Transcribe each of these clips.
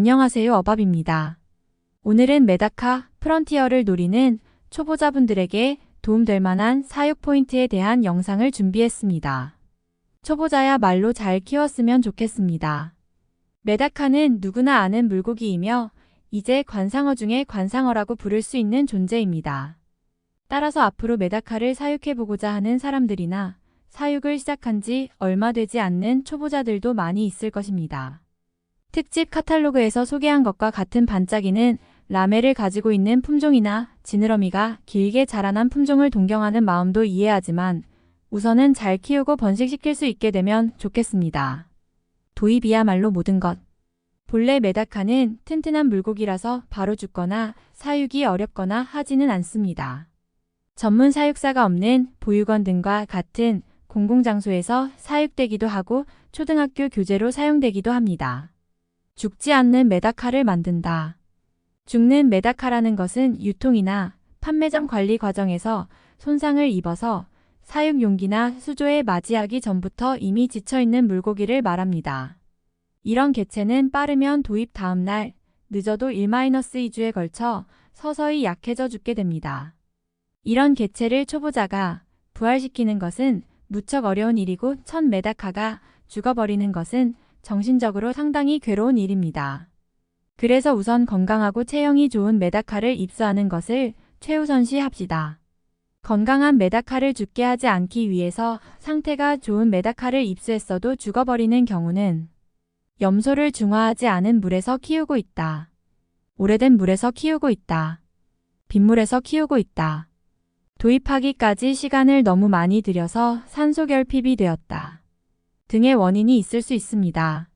안녕하세요, 어밥입니다. 오늘은 메다카 프런티어를 노리는 초보자분들에게 도움될 만한 사육 포인트에 대한 영상을 준비했습니다. 초보자야말로 잘 키웠으면 좋겠습니다. 메다카는 누구나 아는 물고기이며 이제 관상어 중에 관상어라고 부를 수 있는 존재입니다. 따라서 앞으로 메다카를 사육해보고자 하는 사람들이나 사육을 시작한 지 얼마 되지 않는 초보자들도 많이 있을 것입니다. 특집 카탈로그에서 소개한 것과 같은 반짝이는 라메를 가지고 있는 품종이나 지느러미가 길게 자라난 품종을 동경하는 마음도 이해하지만 우선은 잘 키우고 번식시킬 수 있게 되면 좋겠습니다. 도입이야말로 모든 것. 본래 메다카는 튼튼한 물고기라서 바로 죽거나 사육이 어렵거나 하지는 않습니다. 전문 사육사가 없는 보육원 등과 같은 공공장소에서 사육되기도 하고 초등학교 교재로 사용되기도 합니다. 죽지 않는 메다카를 만든다. 죽는 메다카라는 것은 유통이나 판매점 관리 과정에서 손상을 입어서 사육 용기나 수조에 맞이하기 전부터 이미 지쳐있는 물고기를 말합니다. 이런 개체는 빠르면 도입 다음날, 늦어도 1-2주에 걸쳐 서서히 약해져 죽게 됩니다. 이런 개체를 초보자가 부활시키는 것은 무척 어려운 일이고 첫 메다카가 죽어버리는 것은 정신적으로 상당히 괴로운 일입니다. 그래서 우선 건강하고 체형이 좋은 메다카를 입수하는 것을 최우선시합시다. 건강한 메다카를 죽게 하지 않기 위해서 상태가 좋은 메다카를 입수했어도 죽어버리는 경우는 염소를 중화하지 않은 물에서 키우고 있다. 오래된 물에서 키우고 있다. 빗물에서 키우고 있다. 도입하기까지 시간을 너무 많이 들여서 산소 결핍이 되었다. 등의 원인이 있을 수 있습니다.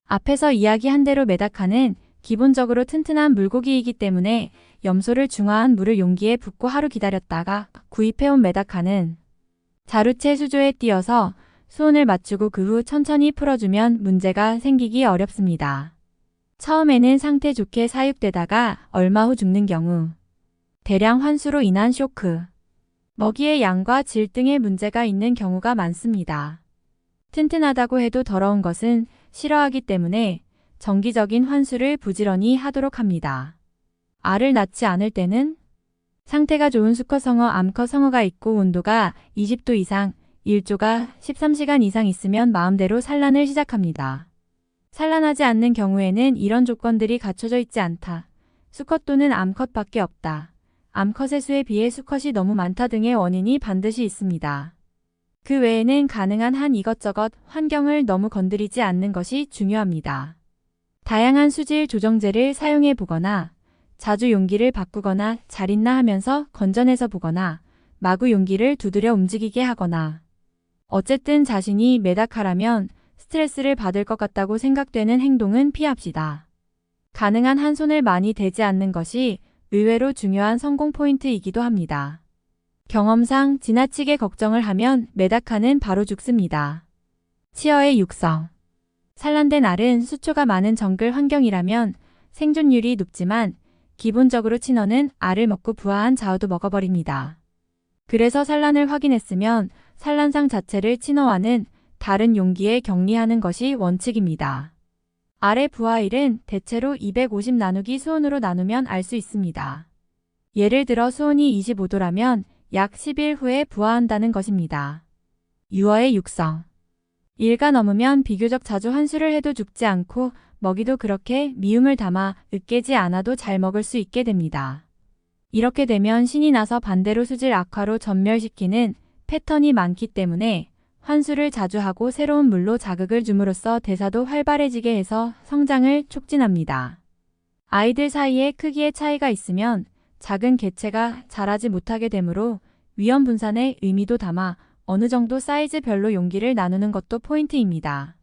앞에서 이야기한 대로 메다카는 기본적으로 튼튼한 물고기이기 때문에 염소를 중화한 물을 용기에 붓고 하루 기다렸다가 구입해온 메다카는 자루채 수조에 띄어서 수온을 맞추고 그 후 천천히 풀어주면 문제가 생기기 어렵습니다. 처음에는 상태 좋게 사육되다가 얼마 후 죽는 경우 대량 환수로 인한 쇼크, 먹이의 양과 질 등의 문제가 있는 경우가 많습니다. 튼튼하다고 해도 더러운 것은 싫어하기 때문에 정기적인 환수를 부지런히 하도록 합니다. 알을 낳지 않을 때는 상태가 좋은 수컷성어, 암컷성어가 있고 온도가 20도 이상, 일조가 13시간 이상 있으면 마음대로 산란을 시작합니다. 산란하지 않는 경우에는 이런 조건들이 갖춰져 있지 않다. 수컷 또는 암컷밖에 없다. 암컷의 수에 비해 수컷이 너무 많다 등의 원인이 반드시 있습니다. 그 외에는 가능한 한 이것저것 환경을 너무 건드리지 않는 것이 중요합니다. 다양한 수질 조정제를 사용해 보거나 자주 용기를 바꾸거나 잘 있나 하면서 건전해서 보거나 마구 용기를 두드려 움직이게 하거나 어쨌든 자신이 메다카라면 스트레스를 받을 것 같다고 생각되는 행동은 피합시다. 가능한 한 손을 많이 대지 않는 것이 의외로 중요한 성공 포인트이기도 합니다. 경험상 지나치게 걱정을 하면 메다카는 바로 죽습니다. 치어의 육성. 산란된 알은 수초가 많은 정글 환경이라면 생존율이 높지만 기본적으로 친어는 알을 먹고 부화한 자우도 먹어버립니다. 그래서 산란을 확인했으면 산란상 자체를 친어와는 다른 용기에 격리하는 것이 원칙입니다. 알의 부화일은 대체로 250 나누기 수온으로 나누면 알 수 있습니다. 예를 들어 수온이 25도라면 약 10일 후에 부화한다는 것입니다. 유어의 육성. 1가 넘으면 비교적 자주 환수를 해도 죽지 않고 먹이도 그렇게 미움을 담아 으깨지 않아도 잘 먹을 수 있게 됩니다. 이렇게 되면 신이 나서 반대로 수질 악화로 전멸시키는 패턴이 많기 때문에 환수를 자주 하고 새로운 물로 자극을 줌으로써 대사도 활발해지게 해서 성장을 촉진합니다. 아이들 사이에 크기의 차이가 있으면 작은 개체가 자라지 못하게 되므로 위험 분산의 의미도 담아 어느 정도 사이즈별로 용기를 나누는 것도 포인트입니다.